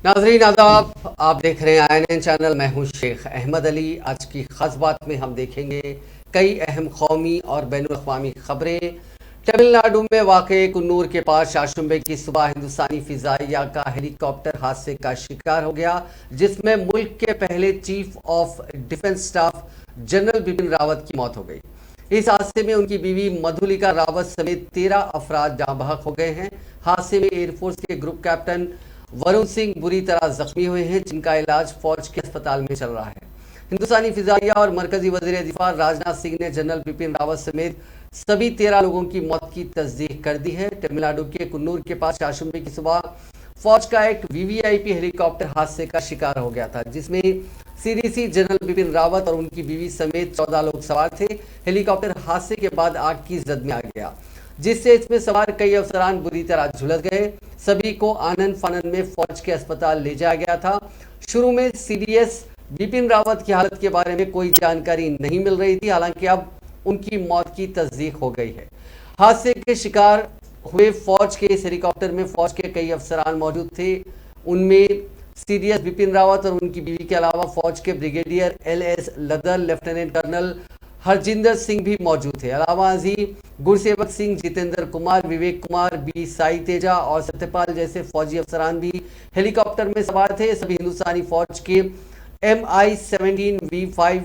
नाजरीन आदाब, आप देख रहे हैं INN चैनल। मैं हूं शेख अहमद अली। आज की खास बात में हम देखेंगे कई अहम कौमी और बैनुल-अक़वामी खबरें। तमिलनाडु में वाक़े कुन्नूर के पास शाशुम्बे की सुबह हिंदुस्तानी फ़िज़ाइया का हेलीकॉप्टर हादसे का शिकार हो गया, जिसमें मुल्क के पहले chief of defence staff general Bipin Rawat की मौत हो गई। इस हादसे में उनकी बीवी मधुलिका रावत समेत 13 अफराद जहाँ बहक हो गए हैं। हादसे में एयरफोर्स के ग्रुप कैप्टन वरुण सिंह बुरी तरह जख्मी हुए हैं, जिनका इलाज फौज के अस्पताल में चल रहा है। हिंदुस्तानी फिजाइया और मरकजी वज़ीर दिफा राजनाथ सिंह ने जनरल बिपिन रावत समेत सभी 13 लोगों की मौत की तस्दीक कर दी है। तमिलनाडु के कुन्नूर के पास शाशुम्बे की सुबह फौज का एक VVIP हेलीकॉप्टर हादसे का शिकार हो गया था, जिसमें CDC जनरल बिपिन रावत और उनकी बीवी समेत 14 लोग सवार थे। हेलीकॉप्टर हादसे के बाद आग की जद में आ गया, जिससे इसमें सवार कई अफसरान बुरी तरह झुलस गए। सभी को आनन फानन में फौज के अस्पताल ले जाया गया था। शुरू में CDS बिपिन रावत की हालत के बारे में कोई जानकारी नहीं मिल रही थी, हालांकि अब उनकी मौत की तस्दीक हो गई है। हादसे के शिकार हुए फौज के इस हेलीकॉप्टर में फौज के कई अफसरान मौजूद थे। उनमें CDS बिपिन रावत और उनकी बीवी के अलावा फौज के brigadier LS Lidder, lieutenant colonel Harjinder Singh भी मौजूद थे। अलावा जी गुरसेवक सिंह, जितेंद्र कुमार, विवेक कुमार, B साई तेजा और सत्यपाल जैसे फौजी अफसरान भी हेलीकॉप्टर में सवार थे। सभी हिंदुस्तानी फौज के MI-17V5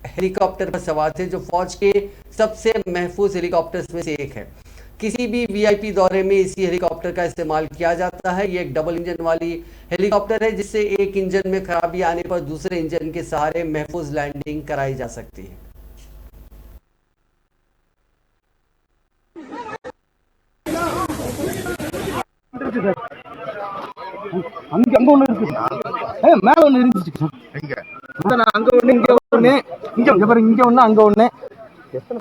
हेलीकॉप्टर पर सवार थे, जो फौज के सबसे महफूज हेलीकॉप्टर्स में से एक है। किसी भी VIP दौरे में इसी हेलीकॉप्टर का इस्तेमाल किया जाता है। ये एक डबल इंजन वाली हेलीकॉप्टर है, जिससे एक इंजन में खराबी आने पर दूसरे इंजन के सहारे महफूज लैंडिंग कराई जा सकती है। அங்க ஒண்ணு இருக்கு சார். மேல ஒண்ணு இருந்துச்சு சார். எங்க நான் அங்க ஒண்ணு இங்க ஒண்ணு இங்க பாருங்க, இங்க ஒண்ணு அங்க ஒண்ணு. எத்தனை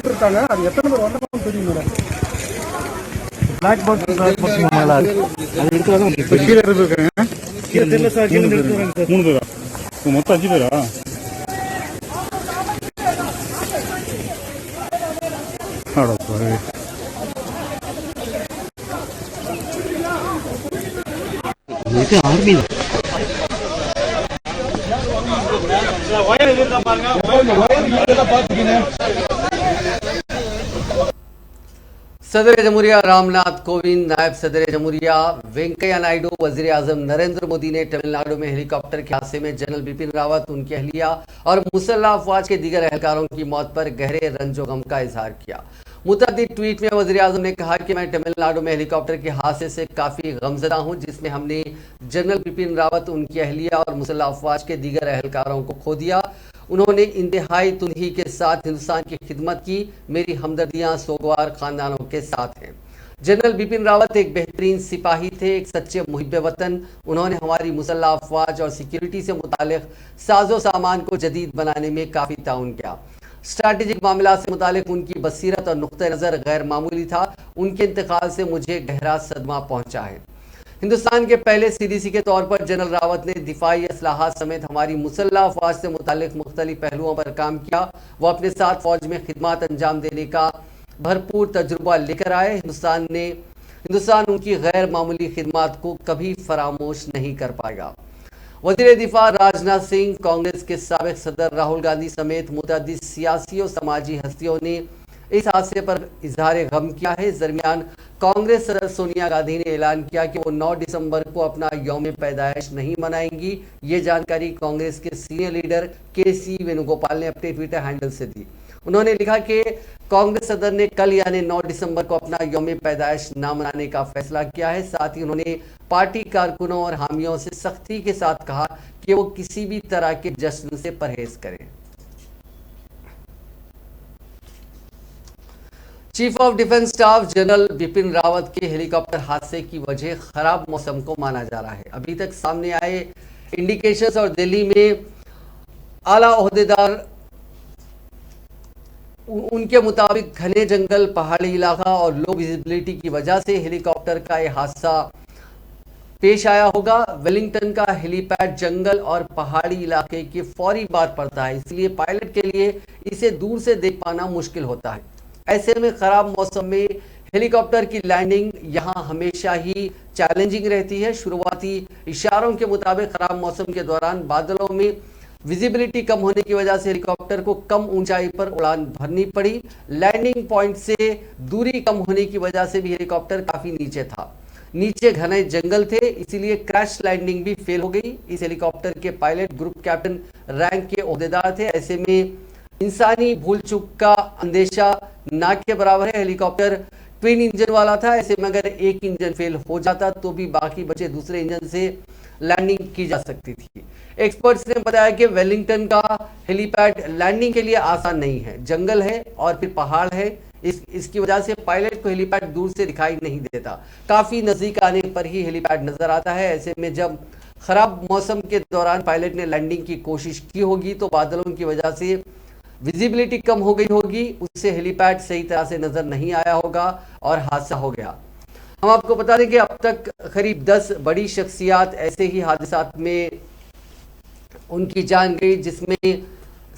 இருக்காங்க, அது எத்தனை பேர் வந்தாலும் தெரியும் மேடம். பிளாக் பாக்ஸ் மேல அது எடுத்துறாங்க. கீழ இருக்காங்க. கீழ தெரியல சார், கீழ எடுத்துறாங்க சார். 3 பேரா? மொத்தம் 5 பேரா? ஆடா சார். இது ஆர்மி தான். வயர் இருக்கா பாருங்க. வயர் இதெல்லாம் பாத்துக்கிங்க. सदर जमहूरिया रामनाथ कोविंद, नायब सदर जमहूरिया वेंकैया नायडू, वजीर आजम नरेंद्र मोदी ने तमिलनाडु में हेलीकॉप्टर के हादसे में जनरल बिपिन रावत, उनकी अहलिया और मुसल्लह अफवाज के दीगर एहलकारों की मौत पर गहरे रंजो गम का इजहार किया। मुतअद्दिद ट्वीट में वजीर आजम ने कहा कि मैं तमिलनाडु में हेलीकॉप्टर के हादसे से काफ़ी गमजदा हूँ, जिसमें हमने जनरल बिपिन रावत, उनकी अहलिया और मुसल्लह अफवाज के दीगर एहलकारों को खो दिया। उन्होंने इंतहाई तुनही के साथ हिंदुस्तान की खिदमत की। मेरी हमदर्दियाँ सोगवार खानदानों के साथ हैं। जनरल बिपिन रावत एक बेहतरीन सिपाही थे, एक सच्चे मुहिब्बे वतन। उन्होंने हमारी मुसल्लह अफवाज और सिक्योरिटी से मुतालिक साजो सामान को जदीद बनाने में काफ़ी ताउन किया। स्ट्रैटेजिक मामला से मुतालिक उनकी बसीरत और नुक्ते नज़र गैर मामूली था। उनके इंतकाल से मुझे गहरा सदमा पहुँचा है। हिंदुस्तान के पहले CDC के तौर पर जनरल रावत ने दिफाई असलाहत समेत हमारी मुसल्लह अफवाज से मुतालिक मुख्तलिफ पहलुओं पर काम किया। वो अपने साथ फौज में खिदमत अंजाम देने का भरपूर तजुर्बा लेकर आए। हिंदुस्तान उनकी गैर मामूली खिदमत को कभी फरामोश नहीं कर पाएगा। वज़ीर दिफा राजनाथ सिंह, कांग्रेस के साबिक सदर राहुल गांधी समेत मुतअद्दिद सियासी और समाजी हस्तियों ने इस हादसे पर इजहार गम किया है। इस दरमियान कांग्रेस सदर सोनिया गांधी ने ऐलान किया कि वो 9 दिसंबर को अपना यौम पैदाइश नहीं मनाएंगी। ये जानकारी कांग्रेस के सीनियर लीडर KC वेणुगोपाल ने अपने ट्विटर हैंडल से दी। उन्होंने लिखा कि कांग्रेस सदर ने कल यानी 9 दिसंबर को अपना यौम पैदाइश न मनाने का फैसला किया है। साथ ही उन्होंने पार्टी कारकुनों और हामियों से सख्ती के साथ कहा कि वो किसी भी तरह के जश्न से परहेज करें। Chief of defence staff general Bipin Rawat के हेलीकॉप्टर हादसे की वजह खराब मौसम को माना जा रहा है। अभी तक सामने आए इंडिकेशंस और दिल्ली में आला ओहदेदार उनके मुताबिक घने जंगल, पहाड़ी इलाका और लो विजिबिलिटी की वजह से हेलीकॉप्टर का यह हादसा पेश आया होगा। वेलिंगटन का हेलीपैड जंगल और पहाड़ी इलाके के फौरी बाद पड़ता है, इसलिए पायलट के लिए इसे दूर से देख पाना मुश्किल होता है। ऐसे में खराब मौसम में हेलीकॉप्टर की लैंडिंग यहां हमेशा ही चैलेंजिंग रहती है। शुरुआती इशारों के मुताबिक खराब मौसम के दौरान बादलों में विजिबिलिटी कम होने की वजह से हेलीकॉप्टर को कम ऊंचाई पर उड़ान भरनी पड़ी। लैंडिंग पॉइंट से दूरी कम होने की वजह से भी हेलीकॉप्टर काफी नीचे था, नीचे घने जंगल थे, इसीलिए क्रैश लैंडिंग भी फेल हो गई। इस हेलीकॉप्टर के पायलट ग्रुप कैप्टन रैंक के ओहदेदार थे। ऐसे में इंसानी भूल चूक का अंदेशा ना के बराबर है। हेलीकॉप्टर ट्विन इंजन वाला था, ऐसे में अगर एक इंजन फेल हो जाता तो भी बाकी बचे दूसरे इंजन से लैंडिंग की जा सकती थी। एक्सपर्ट्स ने बताया कि वेलिंगटन का हेलीपैड लैंडिंग के लिए आसान नहीं है, जंगल है और फिर पहाड़ है। इसकी वजह से पायलट को हेलीपैड दूर से दिखाई नहीं देता, काफी नजदीक आने पर ही हेलीपैड नजर आता है। ऐसे में जब खराब मौसम के दौरान पायलट ने लैंडिंग की कोशिश की होगी तो बादलों की वजह से विजिबिलिटी कम हो गई होगी, उससे हेलीपैड सही तरह से नजर नहीं आया होगा और हादसा हो गया। हम आपको बता दें कि अब तक करीब 10 बड़ी शख्सियात ऐसे ही हादसात में उनकी जान गई, जिसमें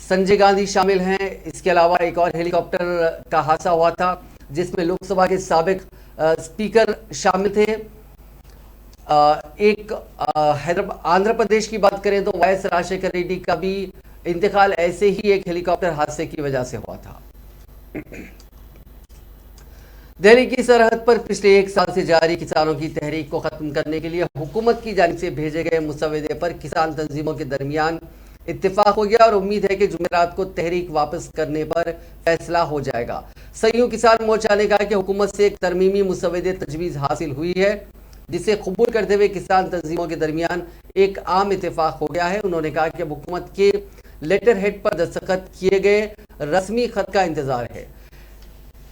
संजय गांधी शामिल हैं। इसके अलावा एक और हेलीकॉप्टर का हादसा हुआ था जिसमें लोकसभा के साबिक स्पीकर शामिल थे। एक आंध्र प्रदेश की बात करें तो वाई एस राजशेखर रेड्डी का भी इंतकाल ऐसे ही एक हेलीकॉप्टर हादसे की वजह से हुआ था। दिल्ली की सरहद पर पिछले 1 साल से जारी किसानों की तहरीक को खत्म करने के लिए हुकूमत की जानिब से भेजे गए मुसव्वदे पर किसान तंजीमों के दरमियान इत्तेफाक हो गया और उम्मीद है कि जुमेरात को तहरीक वापस करने पर फैसला हो जाएगा। संयुक्त किसान मोर्चा ने कहा कि हुकूमत से एक तरमीमी मुसव्वदे तजवीज़ हासिल हुई है, जिसे कबूल करते हुए किसान तंजीमों के दरमियान एक आम इत्तेफाक हो गया है। उन्होंने कहा कि हुकूमत के लेटर हेड पर दस्तखत किए गए रस्मी खत का इंतजार है।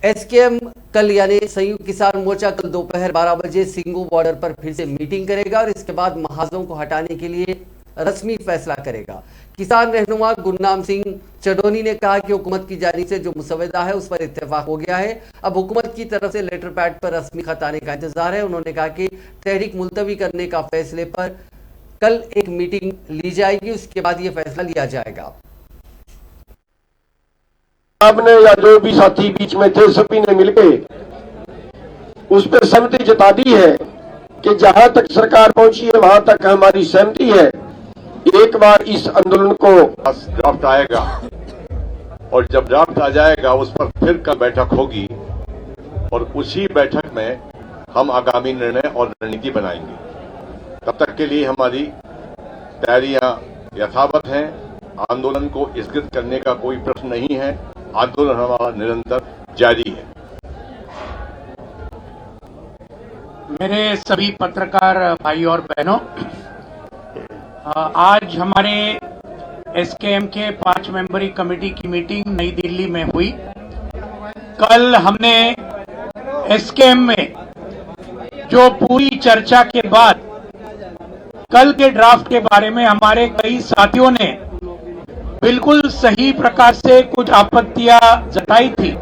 एसकेएम कल यानी संयुक्त किसान मोर्चा कल दोपहर 12 बजे सिंगू बॉर्डर पर फिर से मीटिंग करेगा और इसके बाद महाजों को हटाने के लिए रस्मी फैसला करेगा। किसान रहनुमा गुरनाम सिंह चडोनी ने कहा कि हुकूमत की जानिब से जो मुसव्वदा है उस पर इत्तेफाक हो गया है, अब हुकूमत की तरफ से लेटर पैड पर रस्मी खत आने का इंतजार है। उन्होंने कहा कि तहरीक मुलतवी करने का फैसले पर कल एक मीटिंग ली जाएगी, उसके बाद ये फैसला लिया जाएगा। आपने या जो भी साथी बीच में थे सभी ने मिलकर उस पर सहमति जता दी है कि जहां तक सरकार पहुंची है वहां तक हमारी सहमति है। एक बार इस आंदोलन को ड्राफ्ट आएगा और जब ड्राफ्ट आ जाएगा उस पर फिर कल बैठक होगी और उसी बैठक में हम आगामी निर्णय और रणनीति बनाएंगे। तब तक के लिए हमारी तैयारियां यथावत हैं। आंदोलन को स्थगित करने का कोई प्रश्न नहीं है। आंदोलन हमारा निरंतर जारी है। मेरे सभी पत्रकार भाई और बहनों, आज हमारे एसकेएम के 5 मेंबरी कमेटी की मीटिंग नई दिल्ली में हुई। कल हमने एसकेएम में जो पूरी चर्चा के बाद कल के ड्राफ्ट के बारे में हमारे कई साथियों ने बिल्कुल सही प्रकार से कुछ आपत्तियां जताई थी।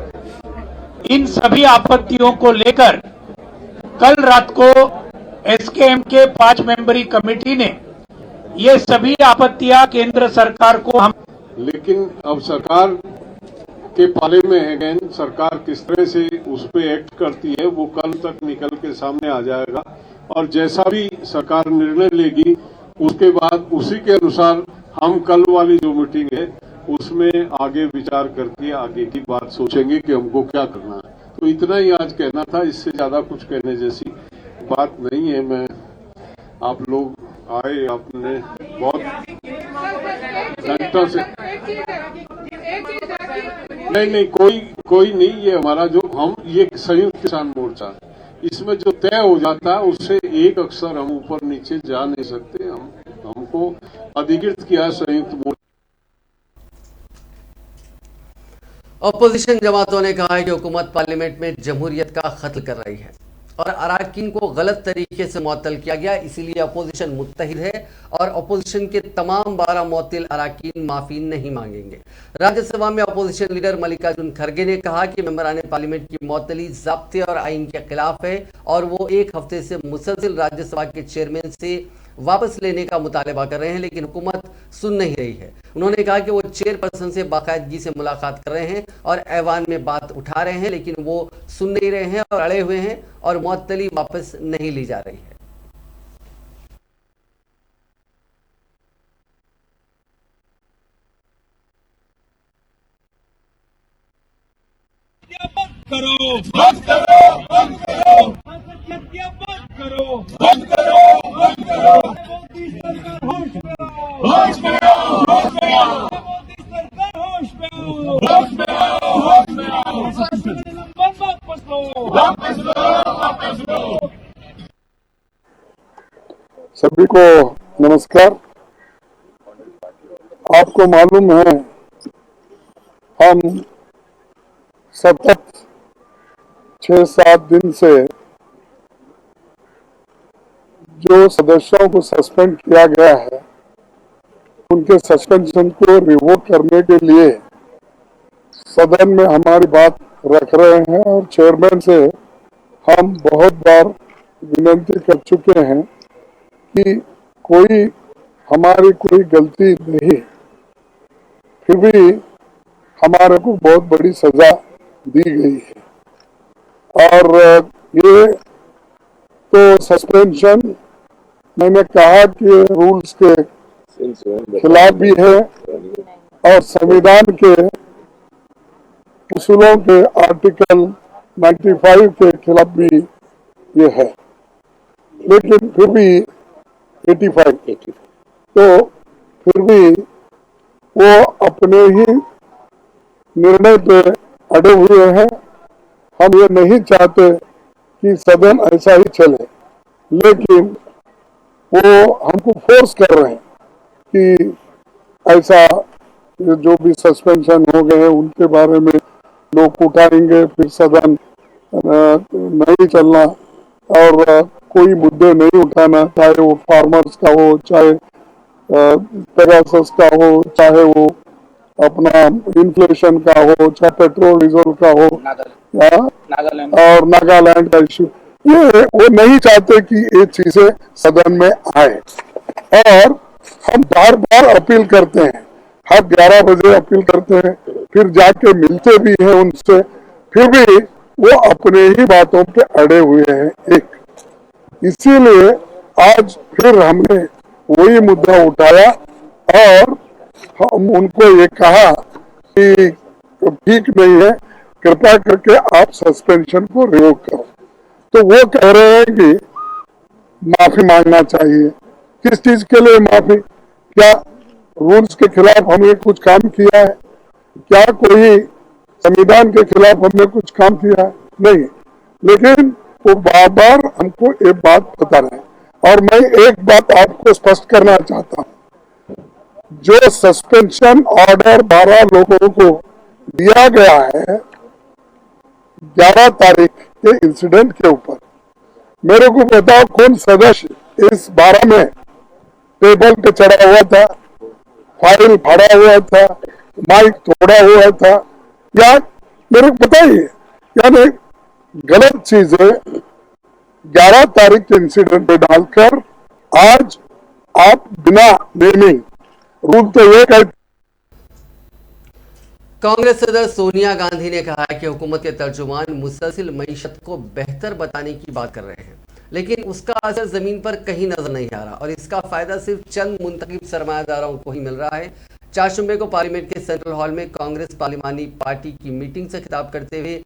इन सभी आपत्तियों को लेकर कल रात को एसकेएम के 5 मेंबरी कमेटी ने ये सभी आपत्तियां केंद्र सरकार को लेकिन अब सरकार के पाले में है। अगेन सरकार किस तरह से उस पे एक्ट करती है वो कल तक निकल के सामने आ जाएगा और जैसा भी सरकार निर्णय लेगी उसके बाद उसी के अनुसार हम कल वाली जो मीटिंग है उसमें आगे विचार करके आगे की बात सोचेंगे कि हमको क्या करना है। तो इतना ही आज कहना था, इससे ज्यादा कुछ कहने जैसी बात नहीं है। मैं आप लोग आए, आपने बहुत घंटों से नहीं कोई नहीं, ये हमारा जो हम ये संयुक्त किसान मोर्चा इसमें जो तय हो जाता है उससे एक अक्षर हम ऊपर नीचे जा नहीं सकते। हमको अधिकृत किया संयुक्त मोर्चा। अपोजिशन जमातों ने कहा है कि हुकूमत पार्लियामेंट में जमहूरियत का कत्ल कर रही है और अराकीन को गलत तरीके से मुअत्तल किया गया, इसीलिए अपोजिशन मुत्तहिद है और अपोजिशन के तमाम 12 मुअत्तल अराकीन माफी नहीं मांगेंगे। राज्यसभा में अपोजिशन लीडर मल्लिकार्जुन खड़गे ने कहा कि मेंबरान पार्लियामेंट की मुअत्तली ज़ाब्ते और आइन के खिलाफ है और वो एक हफ्ते से मुसलसिल राज्यसभा के चेयरमैन से वापस लेने का मुतालबा कर रहे हैं, लेकिन हुकूमत सुन नहीं रही है। उन्होंने कहा कि वो चेयरपर्सन से बाकायदगी से मुलाकात कर रहे हैं और ऐवान में बात उठा रहे हैं, लेकिन वो सुन नहीं रहे हैं और अड़े हुए हैं और मुअत्तली वापस नहीं ली जा रही है। सभी को नमस्कार। आपको मालूम है हम सतत 6-7 दिन से जो सदस्यों को सस्पेंड किया गया है उनके सस्पेंशन को रिवोक करने के लिए सदन में हमारी बात रख रहे हैं और चेयरमैन से हम बहुत बार विनती कर चुके हैं कि हमारी कोई गलती नहीं, फिर भी हमारे को बहुत बड़ी सजा दी गई है। और ये तो सस्पेंशन मैंने कहा कि रूल्स के खिलाफ भी है और संविधान के उसूलों के आर्टिकल 95 के खिलाफ भी ये है, लेकिन फिर भी 85 तो फिर भी वो अपने ही निर्णय पे अड़े हुए हैं। हम ये नहीं चाहते कि सदन ऐसा ही चले, लेकिन वो हमको फोर्स कर रहे हैं कि ऐसा जो भी सस्पेंशन हो गए हैं उनके बारे में लोग उठाएंगे, फिर सदन नहीं चलना और कोई मुद्दे नहीं उठाना, चाहे वो फार्मर्स का हो, चाहे पेगासस का हो, चाहे वो अपना इन्फ्लेशन का हो, चाहे पेट्रोल डीजल का हो और नागालैंड का इश्यू, ये वो नहीं चाहते कि ये चीजें सदन में आए। और हम बार बार अपील करते हैं, हर 11 बजे अपील करते हैं, फिर जाके मिलते भी हैं उनसे, फिर भी वो अपने ही बातों पे अड़े हुए हैं। इसीलिए आज फिर हमने वही मुद्दा उठाया और हम उनको ये कहा कि ठीक नहीं है, कृपया करके आप सस्पेंशन को रिवोक करो। तो वो कह रहे हैं कि माफी मांगना चाहिए। किस चीज के लिए माफी? क्या रूल्स के खिलाफ हमने कुछ काम किया है? क्या कोई संविधान के खिलाफ हमने कुछ काम किया है? नहीं, लेकिन वो बार बार हमको एक बात बता रहे हैं। और मैं एक बात आपको स्पष्ट करना चाहता हूँ, जो सस्पेंशन ऑर्डर 12 लोगों को दिया गया है 11 तारीख के इंसिडेंट के ऊपर, मेरे को बताओ कौन सदस्य इस 12 में टेबल पे चढ़ा हुआ था, फाइल फाड़ा हुआ था, माइक तोड़ा हुआ था, या मेरे को बताइए। यानी गलत चीजें 11 तारीख के इंसिडेंट पे डालकर आज आप बिना नेमिंग, रूल तो ये कहते। कांग्रेस सदस्य सोनिया गांधी ने कहा है कि हुकूमत के तर्जुमान मुसलसिल मईशत को बेहतर बताने की बात कर रहे हैं, लेकिन उसका असर जमीन पर कहीं नजर नहीं आ रहा और इसका फायदा सिर्फ चंद मुंतखब सरमायादारों को ही मिल रहा है। चारशंबे को पार्लियामेंट के सेंट्रल हॉल में कांग्रेस पार्लिमानी पार्टी की मीटिंग से खिताब करते हुए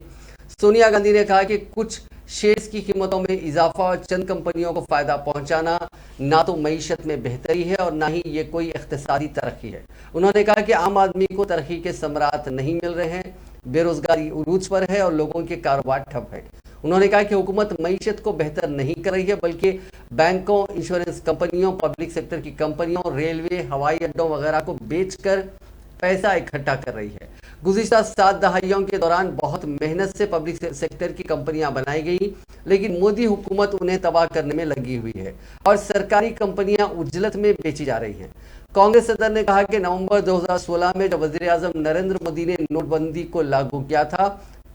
सोनिया गांधी ने कहा कि कुछ शेयर्स की कीमतों में इजाफा और चंद कंपनियों को फायदा पहुंचाना ना तो मईशत में बेहतरी है और ना ही ये कोई इख्तिसादी तरक्की है। उन्होंने कहा कि आम आदमी को तरक्की के समरात नहीं मिल रहे हैं, बेरोजगारी उरूज पर है और लोगों के कारोबार ठप है। उन्होंने कहा कि हुकूमत मईशत को बेहतर नहीं कर रही है, बल्कि बैंकों, इंश्योरेंस कंपनियों, पब्लिक सेक्टर की कंपनियों, रेलवे, हवाई अड्डों वगैरह को बेचकर पैसा इकट्ठा कर रही है। गुज़िश्ता 7 दहाइयों के दौरान बहुत मेहनत से पब्लिक सेक्टर की कंपनियां बनाई गई, लेकिन मोदी हुकूमत उन्हें तबाह करने में लगी हुई है और सरकारी कंपनियां उजलत में बेची जा रही हैं। कांग्रेस सदर ने कहा कि नवंबर 2016 में जब वज़ीर आज़म नरेंद्र मोदी ने नोटबंदी को लागू किया था,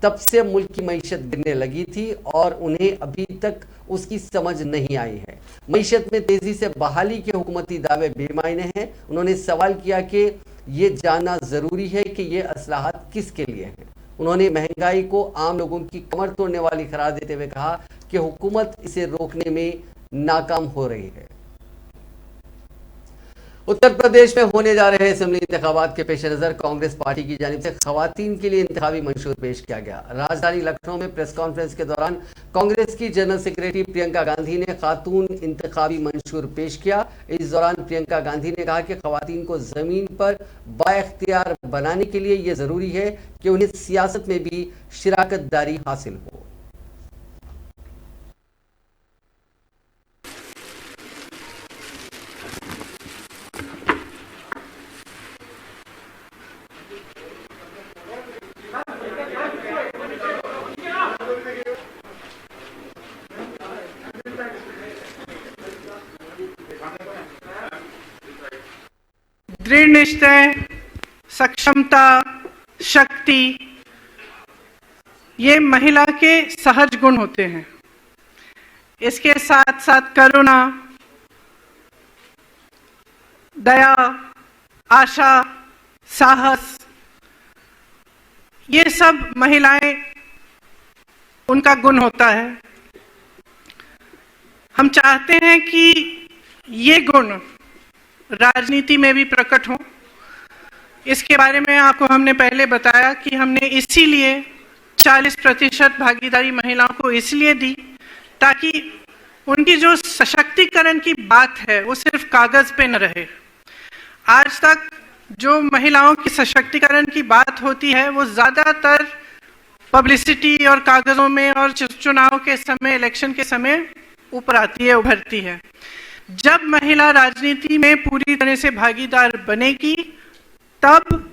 तब से मुल्क की मईशत गिरने लगी थी और उन्हें अभी तक उसकी समझ नहीं आई है। मईशत में तेजी से बहाली के हुकूमती दावे बेमायने हैं। उन्होंने सवाल किया कि ये जानना जरूरी है कि ये असलाहत किसके लिए हैं। उन्होंने महंगाई को आम लोगों की कमर तोड़ने वाली करार देते हुए कहा कि हुकूमत इसे रोकने में नाकाम हो रही है। उत्तर प्रदेश में होने जा रहे असेंबली इंतखाबात के पेश नजर कांग्रेस पार्टी की जानिब से खवातीन के लिए इंतखाबी मंशूर पेश किया गया। राजधानी लखनऊ में प्रेस कॉन्फ्रेंस के दौरान कांग्रेस की जनरल सेक्रेटरी प्रियंका गांधी ने खातून इंतखाबी मंशूर पेश किया। इस दौरान प्रियंका गांधी ने कहा कि खवातीन को जमीन पर बाइख्तियार बनाने के लिए यह जरूरी है कि उन्हें सियासत में भी शिराकत दारी हासिल हो। दृढ़ निश्चय, सक्षमता, शक्ति ये महिला के सहज गुण होते हैं। इसके साथ साथ करुणा, दया, आशा, साहस ये सब महिलाएं उनका गुण होता है। हम चाहते हैं कि ये गुण राजनीति में भी प्रकट हो। इसके बारे में आपको हमने पहले बताया कि हमने इसीलिए 40% भागीदारी महिलाओं को इसलिए दी ताकि उनकी जो सशक्तिकरण की बात है वो सिर्फ कागज पे न रहे। आज तक जो महिलाओं की सशक्तिकरण की बात होती है वो ज़्यादातर पब्लिसिटी और कागज़ों में और चुनाव के समय, इलेक्शन के समय ऊपर आती है, उभरती है। जब महिला राजनीति में पूरी तरह से भागीदार बनेगी तब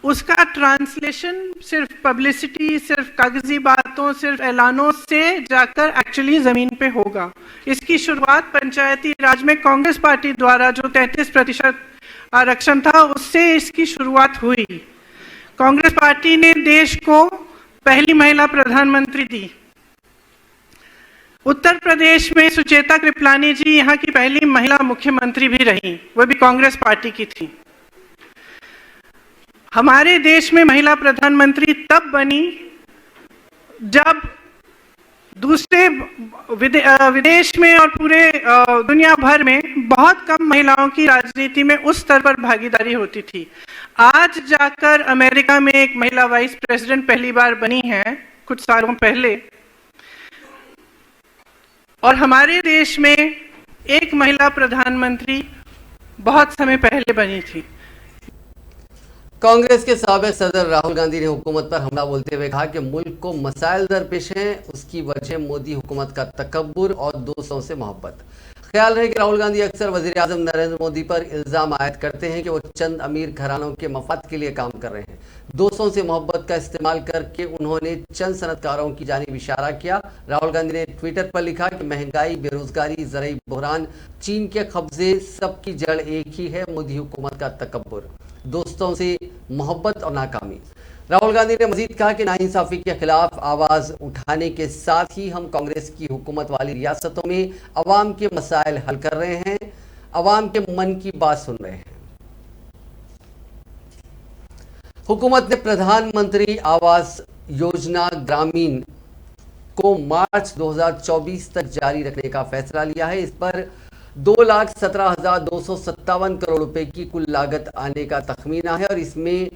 उसका ट्रांसलेशन सिर्फ पब्लिसिटी, सिर्फ कागजी बातों, सिर्फ ऐलानों से जाकर एक्चुअली जमीन पे होगा। इसकी शुरुआत पंचायती राज में कांग्रेस पार्टी द्वारा जो 33% आरक्षण था उससे इसकी शुरुआत हुई। कांग्रेस पार्टी ने देश को पहली महिला प्रधानमंत्री दी। उत्तर प्रदेश में सुचेता कृपलानी जी यहाँ की पहली महिला मुख्यमंत्री भी रही, वो भी कांग्रेस पार्टी की थी। हमारे देश में महिला प्रधानमंत्री तब बनी जब दूसरे विदेश में और पूरे दुनिया भर में बहुत कम महिलाओं की राजनीति में उस स्तर पर भागीदारी होती थी। आज जाकर अमेरिका में एक महिला वाइस प्रेसिडेंट पहली बार बनी है कुछ सालों पहले, और हमारे देश में एक महिला प्रधानमंत्री बहुत समय पहले बनी थी। कांग्रेस के साबिक सदर राहुल गांधी ने हुकूमत पर हमला बोलते हुए कहा कि मुल्क को मसाइल दरपेश हैं, उसकी वजह मोदी हुकूमत का तकब्बुर और दोस्तों से मोहब्बत। ख्याल रहे कि राहुल गांधी अक्सर वज़ीर आज़म नरेंद्र मोदी पर इल्ज़ाम आयद करते हैं कि वो चंद अमीर घरानों के मफाद के लिए काम कर रहे हैं। दोस्तों से मोहब्बत का इस्तेमाल करके उन्होंने चंद सनतकारों की जानिब इशारा किया। राहुल गांधी ने ट्विटर पर लिखा कि महंगाई, बेरोजगारी, ज़रूरी बहरान, चीन के कब्जे, सबकी जड़ एक ही है, मोदी हुकूमत का तकब्बुर, दोस्तों से मोहब्बत और नाकामी। राहुल गांधी ने मजीद कहा कि नाइंसाफी के खिलाफ आवाज उठाने के साथ ही हम कांग्रेस की हुकूमत वाली रियासतों में अवाम के मसाइल हल कर रहे हैं, अवाम के मन की बात सुन रहे हैं। हुकूमत ने प्रधानमंत्री आवास योजना ग्रामीण को मार्च 2024 तक जारी रखने का फैसला लिया है। इस पर 2,17,257 करोड़ रुपए की कुल लागत आने का तखमीना है और इसमें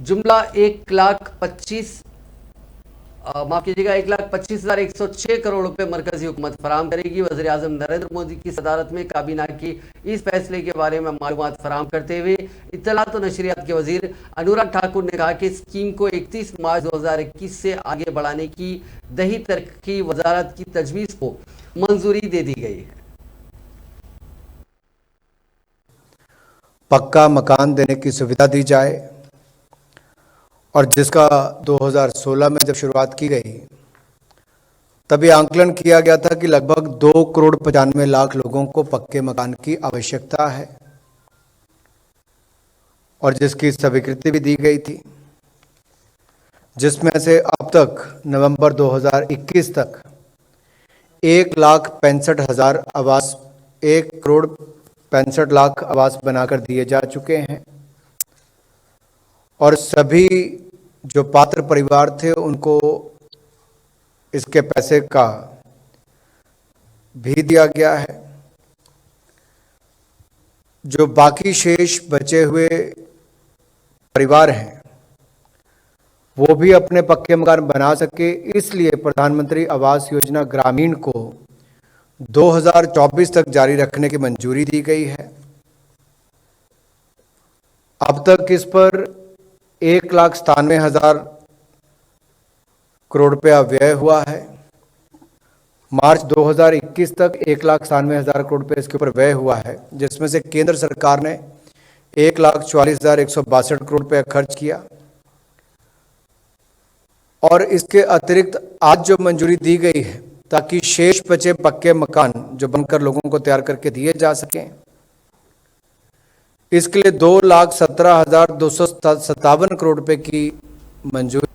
जुमला 1,25,106 करोड़ रुपए मरकजी हुकूमत फराम करेगी। वज़ीर आज़म नरेंद्र मोदी की सदारत में काबीना की इस फैसले के बारे में मालूमात फराम करते हुए इत्तलात और नशरियात के वजीर अनुराग ठाकुर ने कहा कि स्कीम को 31 मार्च 2021 से आगे बढ़ाने की दही तरक्की वजारत की तजवीज़ को मंजूरी दे दी गई है। पक्का मकान देने की सुविधा दी जाए, और जिसका 2016 में जब शुरुआत की गई तभी आंकलन किया गया था कि लगभग 2,95,00,000 लोगों को पक्के मकान की आवश्यकता है और जिसकी स्वीकृति भी दी गई थी, जिसमें से अब तक नवंबर 2021 तक 1,65,000 आवास 1,65,00,000 आवास बनाकर दिए जा चुके हैं और सभी जो पात्र परिवार थे उनको इसके पैसे का भी दिया गया है। जो बाकी शेष बचे हुए परिवार हैं वो भी अपने पक्के मकान बना सके, इसलिए प्रधानमंत्री आवास योजना ग्रामीण को 2024 तक जारी रखने की मंजूरी दी गई है। अब तक इस पर 1,97,000 करोड़ रुपया व्यय हुआ है। मार्च 2021 तक 1,97,000 करोड़ रुपये इसके ऊपर व्यय हुआ है, जिसमें से केंद्र सरकार ने 1,44,162 करोड़ रुपया खर्च किया और इसके अतिरिक्त आज जो मंजूरी दी गई है ताकि शेष बचे पक्के मकान जो बनकर लोगों को तैयार करके दिए जा सकें, इसके लिए 2,17,257 करोड़ रुपए की मंजूरी।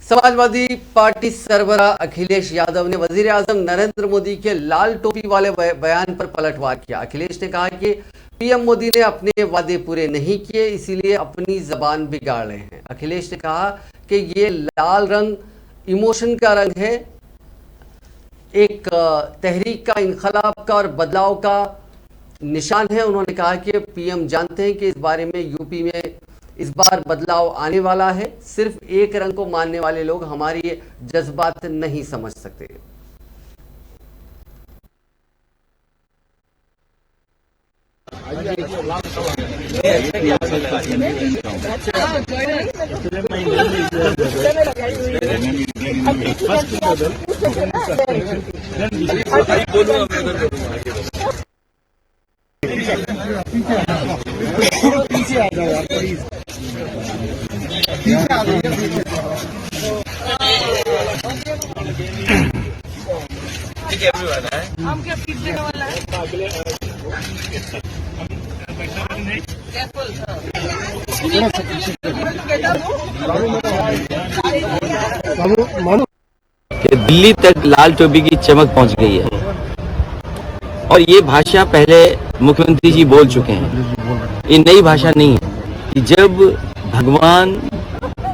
समाजवादी पार्टी सरबराह अखिलेश यादव ने वजीर आजम नरेंद्र मोदी के लाल टोपी वाले बयान पर पलटवार किया। अखिलेश ने कहा कि पीएम मोदी ने अपने वादे पूरे नहीं किए, इसीलिए अपनी जबान बिगाड़ रहे हैं। अखिलेश ने कहा कि ये लाल रंग इमोशन का रंग है, एक तहरीक का, इनकलाब का और बदलाव का निशान है। उन्होंने कहा कि पीएम जानते हैं कि इस बारे में यूपी में इस बार बदलाव आने वाला है। सिर्फ एक रंग को मानने वाले लोग हमारी जज्बात नहीं समझ सकते। हम क्या पीछे वाला है? कि दिल्ली तक लाल टोपी की चमक पहुंच गई है और ये भाषा पहले मुख्यमंत्री जी बोल चुके हैं। ये नई भाषा नहीं है कि जब भगवान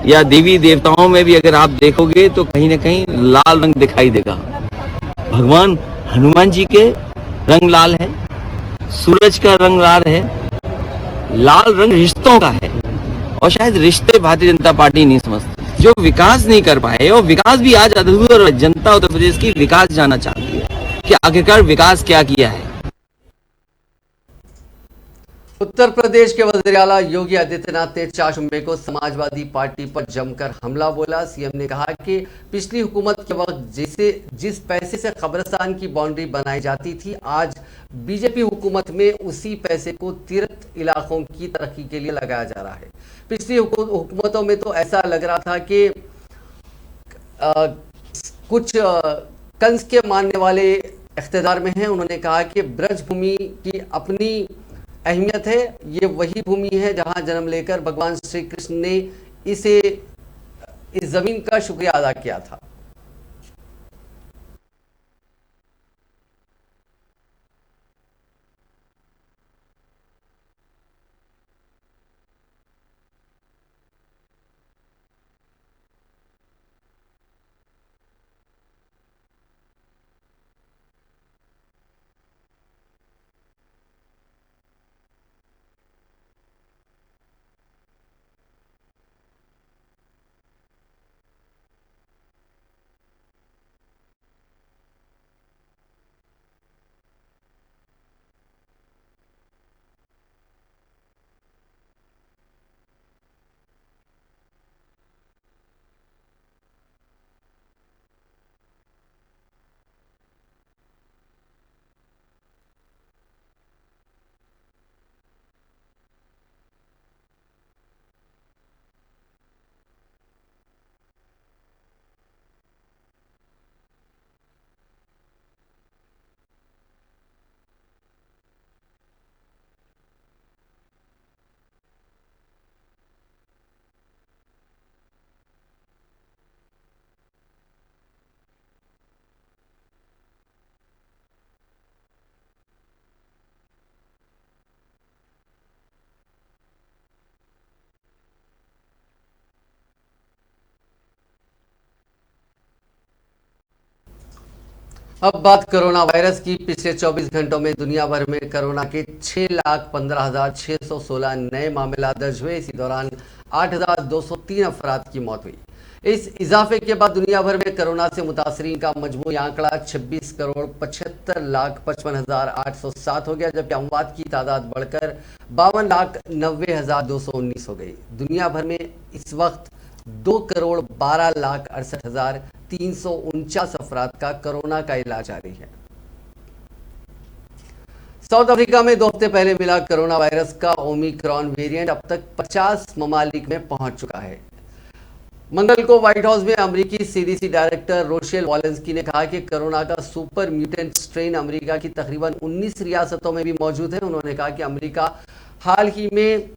या देवी देवताओं में भी अगर आप देखोगे तो कहीं ना कहीं लाल रंग दिखाई देगा। भगवान हनुमान जी के रंग लाल है, सूरज का रंग लाल है, लाल रंग रिश्तों का है और शायद रिश्ते भारतीय जनता पार्टी नहीं समझती। जो विकास नहीं कर पाए और विकास भी आज अधूरा और जनता उत्तर प्रदेश की विकास जानना चाहती है कि आखिरकार विकास क्या किया है। उत्तर प्रदेश के वज़ीर आला योगी आदित्यनाथ ने 4 जुम्मे को समाजवादी पार्टी पर जमकर हमला बोला। सीएम ने कहा कि पिछली हुकूमत के वक्त जिस पैसे से कब्रिस्तान की बाउंड्री बनाई जाती थी, आज बीजेपी हुकूमत में उसी पैसे को तीर्थ इलाकों की तरक्की के लिए लगाया जा रहा है। पिछली हुकूमतों में तो ऐसा लग रहा था कि कुछ कंस के मानने वाले इख्तिदार में हैं। उन्होंने कहा कि ब्रज भूमि की अपनी अहमियत है, ये वही भूमि है जहां जन्म लेकर भगवान श्री कृष्ण ने इस जमीन का शुक्रिया अदा किया था। अब बात कोरोना वायरस की। पिछले 24 घंटों में दुनिया भर में कोरोना के 6,15,616 नए मामला दर्ज हुए। इसी दौरान 8,203 अफराद की मौत हुई। इस इजाफे के बाद दुनिया भर में कोरोना से मुतासरीन का मजमूई आंकड़ा 26,75,55,807 हो गया, जबकि अमवात की तादाद बढ़कर 52,90,219 हो गई। दुनिया भर में इस वक्त 2,12,68,349 अफराद का कोरोना का इलाज जारी है। साउथ अफ्रीका में 2 हफ्ते पहले मिला कोरोना वायरस का ओमिक्रॉन वेरिएंट अब तक 50 ममालिक में पहुंच चुका है। मंगल को व्हाइट हाउस में अमेरिकी सीडीसी डायरेक्टर रोशेल वॉलेंस्की ने कहा कि कोरोना का सुपर म्यूटेंट स्ट्रेन अमेरिका की तकरीबन 19 रियासतों में भी मौजूद है। उन्होंने कहा कि अमेरिका हाल ही में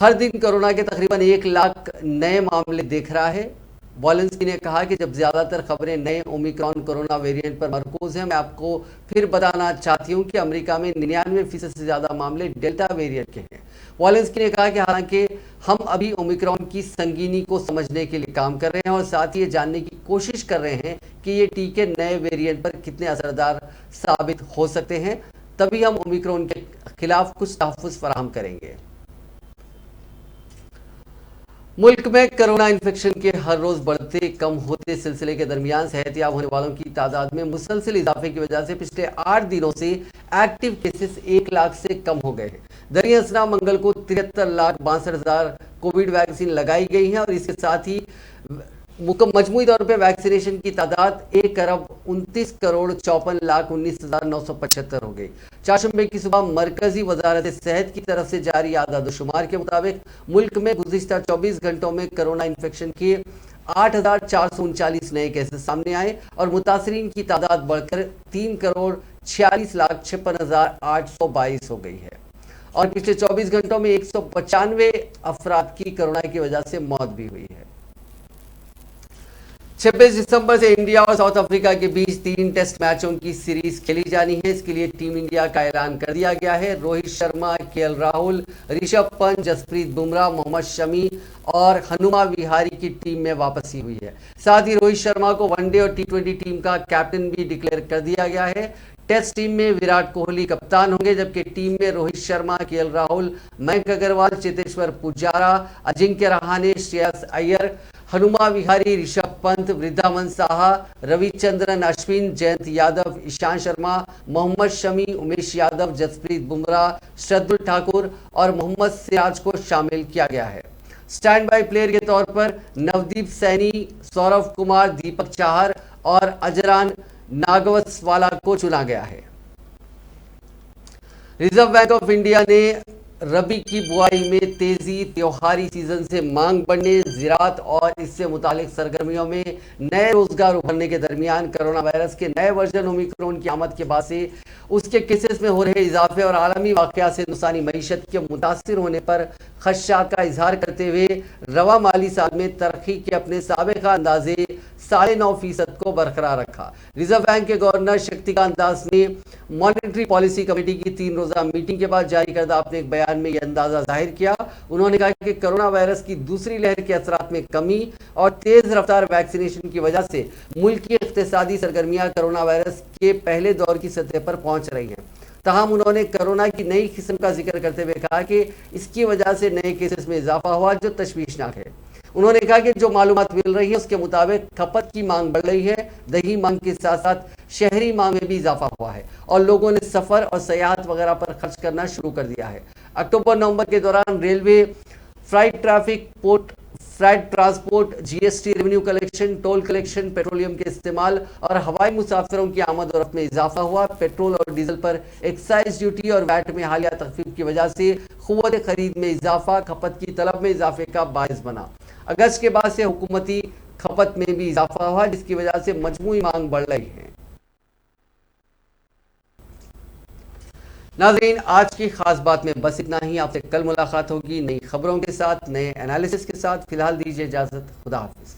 हर दिन कोरोना के तकरीबन 1 लाख नए मामले देख रहा है। वॉलेंस्की ने कहा कि जब ज्यादातर खबरें नए ओमिक्रॉन कोरोना वेरिएंट पर मरकूज हैं, मैं आपको फिर बताना चाहती हूं कि अमेरिका में 99% से ज्यादा मामले डेल्टा वेरिएंट के हैं। वॉलेंस्की ने कहा कि हालांकि हम अभी ओमिक्रॉन की संगीनी को समझने के लिए काम कर रहे हैं और साथ ही ये जानने की कोशिश कर रहे हैं कि ये टीके नए वेरिएंट पर कितने असरदार साबित हो सकते हैं, तभी हम ओमिक्रॉन के खिलाफ कुछ तहफ़्फ़ुज़ फराहम करेंगे। मुल्क में कोरोना इन्फेक्शन के हर रोज बढ़ते कम होते सिलसिले के दरमियान सेहतयाब होने वालों की तादाद में मुसलसल इजाफे की वजह से पिछले 8 दिनों से एक्टिव केसेस 1 लाख से कम हो गए हैं। दरियासना मंगल को 73,62,000 कोविड वैक्सीन लगाई गई है और इसके साथ ही मजमूई तौर पर वैक्सीनेशन की तादाद 1,29,54,19,975 हो गई। चारशंबे की सुबह मरकजी वजारत सेहत की तरफ से जारी आदादोशुमार के मुताबिक मुल्क में गुज़िश्ता 24 घंटों में कोरोना इन्फेक्शन के 8,439 नए केसेस सामने आए और मुतासरीन की तादाद बढ़कर 3,46,56,822 हो गई है और पिछले 24 घंटों में 195 अफराद की कोरोना की वजह से मौत भी हुई है। 26 दिसंबर से इंडिया और साउथ अफ्रीका के बीच 3 टेस्ट मैचों की सीरीज खेली जानी है। इसके लिए टीम इंडिया का ऐलान कर दिया गया है। रोहित शर्मा, केएल राहुल, ऋषभ पंत, जसप्रीत बुमराह, मोहम्मद शमी और हनुमा विहारी की टीम में वापसी हुई है। साथ ही रोहित शर्मा को वनडे और T20 टीम का कैप्टन भी डिक्लेयर कर दिया गया है। टेस्ट टीम में विराट कोहली कप्तान होंगे, जबकि टीम में रोहित शर्मा, केएल राहुल, मयंक अग्रवाल, चेतेश्वर पुजारा, अजिंक्य रहाणे, श्रेयस अय्यर, हनुमा विहारी, ऋषभ पंत, वृद्धावन साहा, रविचंद्रन अश्विन, जयंत यादव, ईशांत शर्मा, मोहम्मद शमी, उमेश यादव, जसप्रीत बुमराह, शार्दुल ठाकुर और मोहम्मद सिराज को शामिल किया गया है। स्टैंड बाई प्लेयर के तौर पर नवदीप सैनी, सौरव कुमार, दीपक चाहर और अजरान नागवत्सवाला को चुना गया है। रिजर्व बैंक ऑफ इंडिया ने रबी की बुआई में तेजी, त्योहारी सीजन से मांग बढ़ने, ज़राअत और इससे मुतालिक सरगर्मियों में नए रोजगार उभरने के दरमियान कोरोना वायरस के नए वर्जन ओमिक्रॉन की आमद के बाद से उसके केसेस में हो रहे इजाफे और आलमी वाक़या से हिंदुस्तानी मईशत के मुतासिर होने पर खदशात का इजहार करते हुए रवा माली साल में तरक्की के अपने साबिक़ा अंदाजे 9.5% को बरकरार रखा। रिजर्व बैंक के गवर्नर शक्तिकांत दास ने मॉनेटरी पॉलिसी कमेटी की 3 रोज़ा मीटिंग के बाद जारी करदा अपने एक बयान में यह अंदाजा जाहिर किया। उन्होंने कहा कि कोरोना वायरस की दूसरी लहर के असरात में कमी और तेज रफ्तार वैक्सीनेशन की वजह से मुल्क की इक़्तिसादी सरगर्मियां कोरोना वायरस के पहले दौर की सतह पर पहुंच रही हैं। ताहम उन्होंने कोरोना की नई किस्म का जिक्र करते हुए कहा कि इसकी वजह से नए केसेस में इजाफा हुआ जो तशवीशनाक है। उन्होंने कहा कि जो मालूमात मिल रही है उसके मुताबिक खपत की मांग बढ़ रही है, दही मांग के साथ साथ शहरी मांग में भी इजाफा हुआ है और लोगों ने सफर और सयाहत वगैरह पर खर्च करना शुरू कर दिया है। अक्टूबर-नवंबर के दौरान railway, freight traffic, port freight transport, GST revenue collection, toll collection, petroleum के इस्तेमाल और हवाई मुसाफिरों की आमद और रफ्त में इजाफा हुआ। पेट्रोल और डीजल पर एक्साइज ड्यूटी और वैट में हालिया तखफीफ की वजह से क़ुव्वत खरीद में इजाफा खपत की तलब में इजाफे का बायस बना। अगस्त के बाद से हुकूमती खपत में भी इजाफा हुआ, जिसकी वजह से मजमूई मांग बढ़ रही है। नाज़रीन, आज की खास बात में बस इतना ही। आपसे कल मुलाकात होगी नई खबरों के साथ, नए एनालिसिस के साथ। फिलहाल दीजिए इजाजत। खुदा हाफिज।